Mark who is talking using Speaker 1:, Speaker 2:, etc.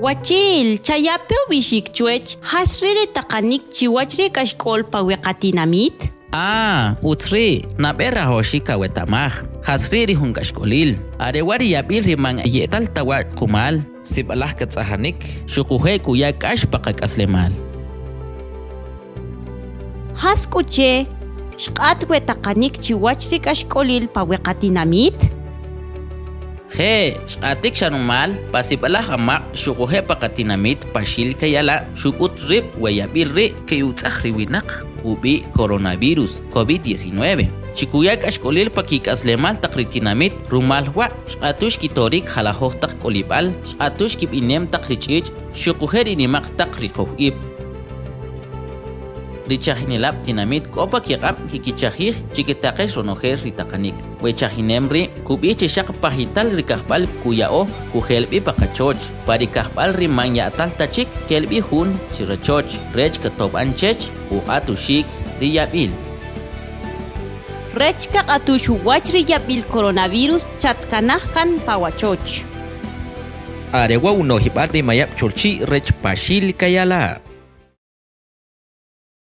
Speaker 1: Wachil, chayapeo bishik chuech, hasrere takanik chiwachre kashkol paweqatinamit?
Speaker 2: Utsri, nabera hoshika wetamaj. Hasriri hunkashkolil. Arewari yabil riman yetal tawa kumal. Sibalah katsahanik. Shukuhe kuya kash pakakaslemal.
Speaker 1: Haskuche, shqat wetakanik chiwachre kashkolil paweqatinamit?
Speaker 2: He, atik shanumal, pasibalah hamak, shukuhe pakatinamit, pashil kayala, shukut rip, wayabil ri, kayutsahriwinak, ubi coronavirus, COVID-19. Chikuyak ashkolil pakikaslemal takritinamit, rumal wa, atush kitorik halahoh tak kolibal, atush kip inem takrichich, shukuhe rinimak takrikohib. Richahinilap tinamit kopa kiqam kikichahih chikitakesh ronojer ritakanik. Wechahinemri kubi chishak pahital rikahbal kuyao kuhelbi pakachoch. Parikahbal rimang yatal tachik kelbi hun chirachoch. Rech katob anchech u atushik riyabil.
Speaker 1: Rech kak atushu wach riyabil coronavirus chatkanahkan pawachoch.
Speaker 3: Arewa uno hibar rimayap churchi rech pashil kayala.